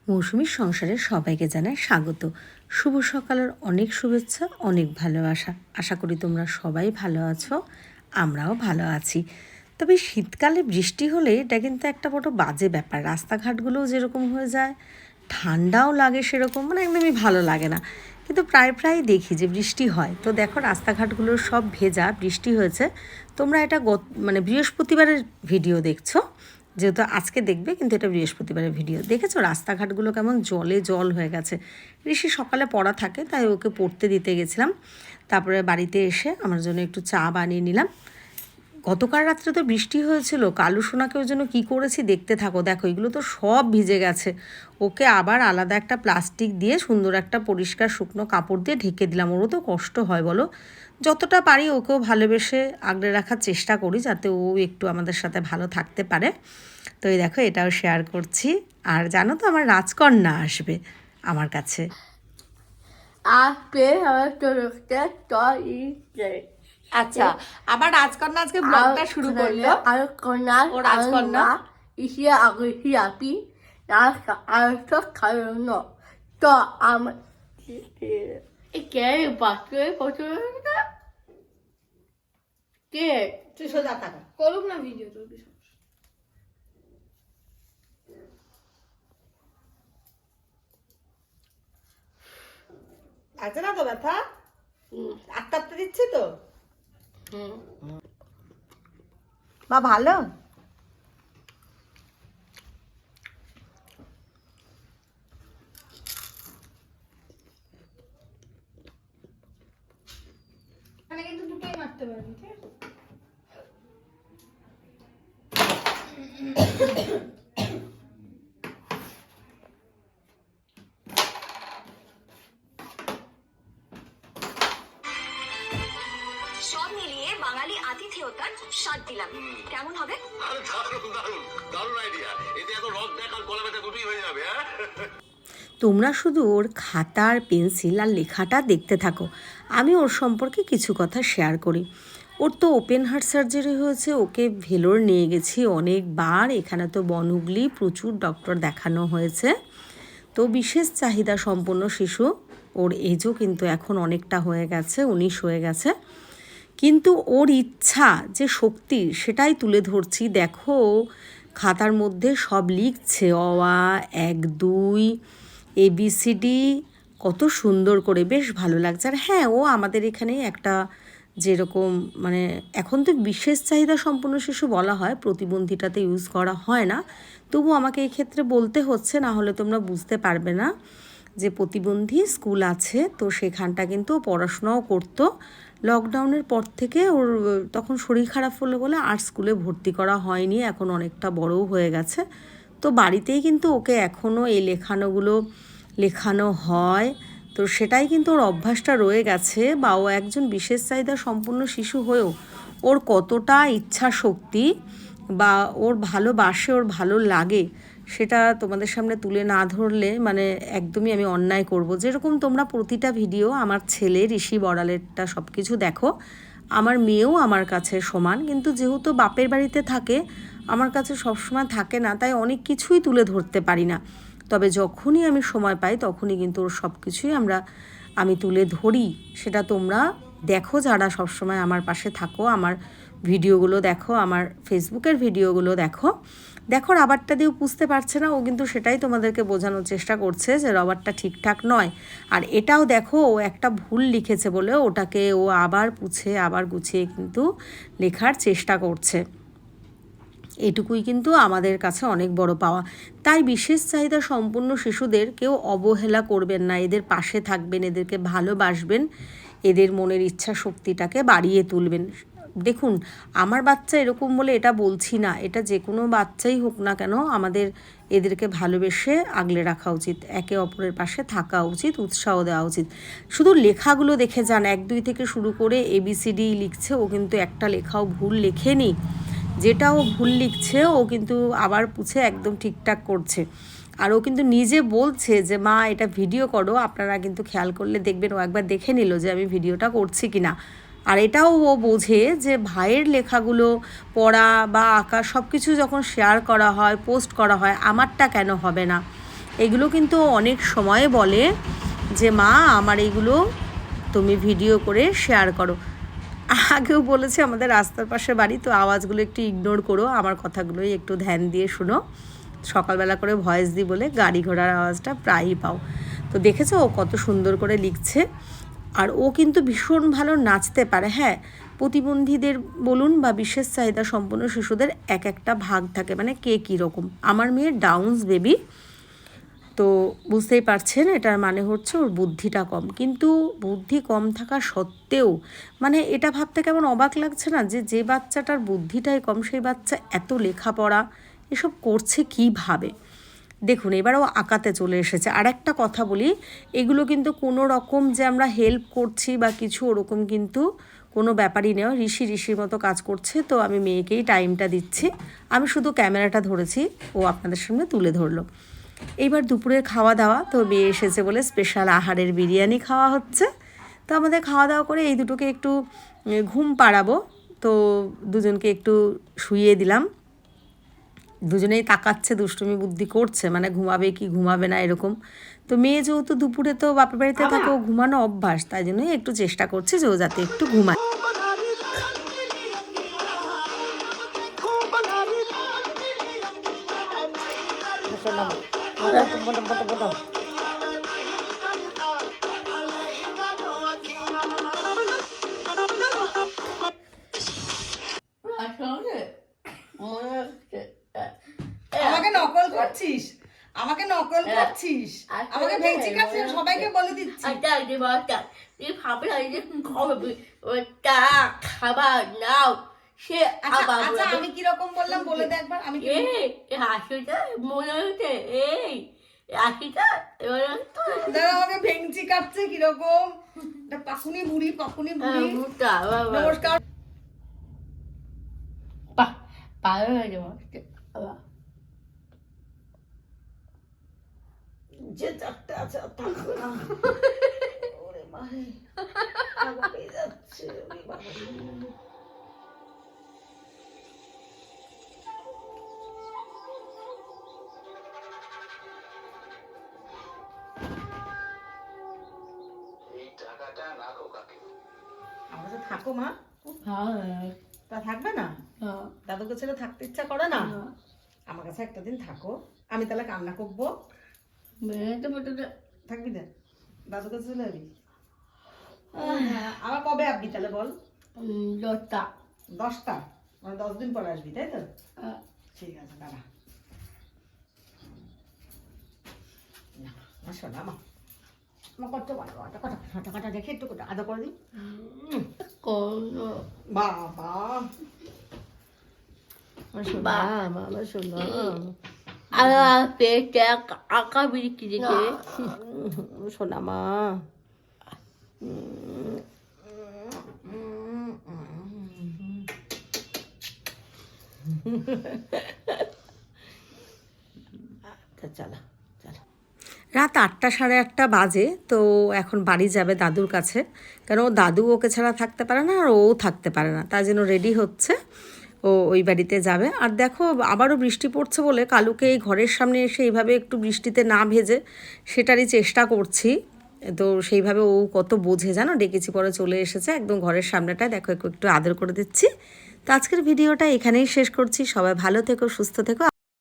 মৌসুমীর সংসারে সবাইকে জানাই স্বাগত। শুভ সকালের অনেক শুভেচ্ছা, অনেক ভালোবাসা। আশা করি তোমরা সবাই ভালো আছো, আমরাও ভালো আছি। তবে শীতকালে বৃষ্টি হলে এটা কিন্তু একটা বড় বাজে ব্যাপার। রাস্তাঘাটগুলোও যেরকম হয়ে যায়, ঠান্ডাও লাগে সেরকম, মানে একদমই ভালো লাগে না। কিন্তু প্রায় দেখি যে বৃষ্টি হয়, তো দেখো রাস্তাঘাটগুলো সব ভেজা, বৃষ্টি হয়েছে। তোমরা এটা বৃহস্পতিবারের ভিডিও দেখছো, যেহেতু আজকে দেখবে, কিন্তু এটা বৃহস্পতিবারের ভিডিও। দেখেছো রাস্তাঘাটগুলো কেমন জল হয়ে গেছে। ঋষি সকালে পড়া থাকে, তাই ওকে পড়তে দিতে গেছিলাম। তারপরে বাড়িতে এসে আমার জন্য একটু চা বানিয়ে নিলাম। গতকাল রাত্রে তো বৃষ্টি হয়েছিল, কালু সোনাকে ওই জন্য কী করেছি দেখতে থাকো। দেখো এগুলো তো সব ভিজে গেছে। ওকে আবার আলাদা একটা প্লাস্টিক দিয়ে সুন্দর একটা পরিষ্কার শুকনো কাপড় দিয়ে ঢেকে দিলাম। ওরও তো কষ্ট হয় বলো। যতটা পারি ওকেও ভালোবেসে আগলে রাখার চেষ্টা করি, যাতে ও একটু আমাদের সাথে ভালো থাকতে পারে। তো এই দেখো এটাও শেয়ার করছি। আর জানো তো আমার রাজকন্যা আসবে আমার কাছে। আচ্ছা, আমার রাজকন্যা আজকে ব্লগটা শুরু করলো। ও রাজকন্যা তো আমার কে বাচ্চা কে তুই সোজা থাকা করুক না ভিডিও তো আছে না তো ব্যথা? আটটা দিচ্ছি তো। বা ভালো কিন্তু দুটোই মারতে পারবি, ঠিক আছে? সব মিলিয়ে বাঙালি আতিথেয়তার স্বাদ দিলাম। কেমন হবে? দারুণ আইডিয়া। এতে এত রদ দেখার গলা ব্যথা দুটোই হয়ে যাবে। তোমরা শুধু ওর খাতার পেন্সিল আর লেখাটা দেখতে থাকো, আমি ওর সম্পর্কে কিছু কথা শেয়ার করি। ওর তো ওপেন হার্ট সার্জারি হয়েছে, ওকে ভেলোর নিয়ে গেছি অনেকবার। এখানে তো বনহুগলি প্রচুর ডক্টর দেখানো হয়েছে। তো বিশেষ চাহিদা সম্পন্ন শিশু, ওর এজও কিন্তু এখন অনেকটা হয়ে গেছে, 19 হয়ে গেছে। কিন্তু ওর ইচ্ছা যে শক্তি, সেটাই তুলে ধরছি। দেখো খাতার মধ্যে সব লিখছে, অ আ 1 2 ABCD, কত সুন্দর করে, বেশ ভালো লাগছে। আর হ্যাঁ, ও আমাদের এখানে একটা যেরকম, মানে এখন তো বিশেষ চাহিদা সম্পন্ন শিশু বলা হয়, প্রতিবন্ধীটাতে ইউজ করা হয় না। তবু আমাকে এই ক্ষেত্রে বলতে হচ্ছে, না হলে তোমরা বুঝতে পারবে না যে প্রতিবন্ধী স্কুল আছে। তো সেখানটা কিন্তু পড়াশোনাও করতো। লকডাউনের পর থেকে ওর তখন শরীর খারাপ হলো বলে আর স্কুলে ভর্তি করা হয়নি, এখন অনেকটা বড়ও হয়ে গেছে। তো বাড়িতেই কিন্তু ওকে এখনও এই লেখানো হয়। তো সেটাই কিন্তু ওর অভ্যাসটা রয়ে গেছে। বা ও একজন বিশেষ চাহিদা সম্পন্ন শিশু হয়েও ওর কতটা ইচ্ছা শক্তি বা ওর ভালোবাসে, ওর ভালো লাগে, সেটা তোমাদের সামনে তুলে না ধরলে মানে একদমই আমি অন্যায় করব। যেরকম তোমরা প্রতিটা ভিডিও আমার ছেলে ঋষি বড়ালেরটা সব কিছু দেখো, আমার মেয়েও আমার কাছে সমান। কিন্তু যেহেতু বাপের বাড়িতে থাকে, আমার কাছে সবসময় থাকে না, তাই অনেক কিছুই তুলে ধরতে পারি না। তবে যখনই আমি সময় পাই তখনই কিন্তু ওর সব কিছুই আমি তুলে ধরি। সেটা তোমরা দেখো, যারা সবসময় আমার পাশে থাকো, আমার ভিডিওগুলো দেখো, আমার ফেসবুকের ভিডিওগুলো দেখো। রাবারটা দিয়েও পুষতে পারছে না ও, কিন্তু সেটাই তোমাদেরকে বোঝানোর চেষ্টা করছে যে রাবারটা ঠিকঠাক নয়। আর এটাও দেখো, ও একটা ভুল লিখেছে বলে ওটাকে ও আবার পুছে আবার গুছিয়ে কিন্তু লেখার চেষ্টা করছে। এটুকুই কিন্তু আমাদের কাছে অনেক বড় পাওয়া। তাই বিশেষ চাহিদা সম্পন্ন শিশুদের কেউ অবহেলা করবেন না, এদের পাশে থাকবেন, এদেরকে ভালোবাসবেন, এদের মনের ইচ্ছা শক্তিটাকে বাড়িয়ে তুলবেন। দেখুন, আমার বাচ্চা এরকম বলে এটা বলছি না, এটা যে কোনো বাচ্চাই হোক না কেন, আমাদের এদেরকে ভালোবেসে আগলে রাখা উচিত, একে অপরের পাশে থাকা উচিত, উৎসাহ দেওয়া উচিত। শুধু লেখাগুলো দেখে যান, 1 2 থেকে শুরু করে ABCD লিখছে, ও কিন্তু একটা লেখাও ভুল লেখেনি। যেটা ও ভুল লিখছে ও কিন্তু আবার পুছে একদম ঠিকঠাক করছে। আর ও কিন্তু নিজে বলছে যে মা এটা ভিডিও করো, আপনারা কিন্তু খেয়াল করলে দেখবেন ও একবার দেখে নিল যে আমি ভিডিওটা করছি কিনা। আর এটাও ও বোঝে যে ভাইয়ের লেখাগুলো পড়া বা আঁকা সব কিছু যখন শেয়ার করা হয়, পোস্ট করা হয়, আমারটা কেন হবে না। এগুলো কিন্তু অনেক সময় বলে যে মা আমার এইগুলো তুমি ভিডিও করে শেয়ার করো। আগেও বলেছে আমাদের রাস্তার পাশে বাড়ি, তো আওয়াজগুলো একটু ইগনোর করো, আমার কথাগুলোই একটু ধ্যান দিয়ে শুনো। সকালবেলা করে ভয়েস দিই বলে গাড়ি ঘোড়ার আওয়াজটা প্রায়ই পাও। তো দেখেছো ও কত সুন্দর করে লিখছে, আর ও কিন্তু ভীষণ ভালো নাচতে পারে। হ্যাঁ, প্রতিবন্ধীদের বলুন বা বিশেষ চাহিদা সম্পন্ন শিশুদের এক একটা ভাগ থাকে, মানে কে কীরকম। আমার মেয়ের ডাউনস বেবি, তো বুঝতেই পারছেন এটার মানে হচ্ছে ওর বুদ্ধিটা কম। কিন্তু বুদ্ধি কম থাকা সত্ত্বেও মানে এটা ভাবতে কেমন অবাক লাগছে না, যে যে বাচ্চাটার বুদ্ধিটাই কম সেই বাচ্চা এত লেখাপড়া এসব করছে কীভাবে। দেখুন এবার ও আঁকাতে চলে এসেছে। আর একটা কথা বলি, এগুলো কিন্তু কোনো রকম যে আমরা হেল্প করছি বা কিছু ওরকম কিন্তু কোনো ব্যাপারই নেই। ঋষির মতো কাজ করছে, তো আমি মেয়েকেই টাইমটা দিচ্ছি, আমি শুধু ক্যামেরাটা ধরেছি, ও আপনাদের সামনে তুলে ধরলো। এইবার দুপুরের খাওয়া দাওয়া, তো মেয়ে এসেছে বলে স্পেশাল আহারের বিরিয়ানি খাওয়া হচ্ছে। তো আমাদের খাওয়া দাওয়া করে এই দুটোকে একটু ঘুম পাড়াবো, তো দুজনকে একটু শুইয়ে দিলাম। দুজনেই তাকাচ্ছে, দুষ্টুমি বুদ্ধি করছে, মানে ঘুমাবে কি ঘুমাবে না এরকম। তো মেয়ে যেহেতু দুপুরে তো বাপের বাড়িতে থাকে, ও ঘুমানো অভ্যাস, তাই জন্যই একটু চেষ্টা করছে যে ও যাতে একটু ঘুমায়। আসলে মনে হচ্ছে আমাকে নকল করছিস, আমাকে নকল করছিস, আমাকে ভেঙচি কাটছিস, সবাইকে বলে দিচ্ছি। আচ্ছা বাচ্চা তুই ভাবে যে খাবে ওটা খাবার নাও সে আবার আচ্ছা আমি কি রকম বললাম বলে দে একবার। আমি কি হাসিটা মনে হচ্ছে এই হাসিটা এবার দাদা আমাকে ভেঙচি কাটছে কিরকম, পাকুনি বুড়ি পাকুনি বুড়ি। নমস্কার। পায়ে হয়ে যাবো আবার যে চারটে আছে আর থাকবে না। ওরে মারে আগা পেয়ে যাচ্ছে, ওরে বাবা। এই টাকাটা রাখো কাকে। আমার কাছে থাকো মা। হ্যাঁ তা থাকবে না? দাদুকে ছেড়ে থাকতে ইচ্ছা করে না? আমার কাছে একটা দিন থাকো, আমি তাহলে কান্না করবো। থাকবি না? দাদুর কাছে চলে যাবি? আবার কবে আসবি তাহলে বল? 10টা 10টা, মানে 10 দিন পরে আসবি তাই তো? ঠিক আছে দাঁড়া। শোনা মা, আমার কত বড় টাকাটা দেখে একটু আদা করে দিই। বাবা আমার শোনা পেটে আঁকা বিক্রি দিকে শোনা মা। চলো চলো। রাত 8টা 8:30 বাজে, তো এখন বাড়ি যাবে দাদুর কাছে, কারণ ও দাদু ওকে ছাড়া থাকতে পারে না, আর ও থাকতে পারে না, তার জন্য রেডি হচ্ছে, ও ওই বাড়িতে যাবে। আর দেখো আবারও বৃষ্টি পড়ছে বলে কালুকে এই ঘরের সামনে এসে এইভাবে একটু বৃষ্টিতে না ভেজে সেটারই চেষ্টা করছি। তো সেইভাবে ও কত বোঝে জানো, ডেকেছি পরে চলে এসেছে একদম ঘরের সামনেটায়, দেখো একটু আদর করে দিচ্ছি। তো আজকের ভিডিওটা এখানেই শেষ করছি। সবাই ভালো থেকো, সুস্থ থেকো।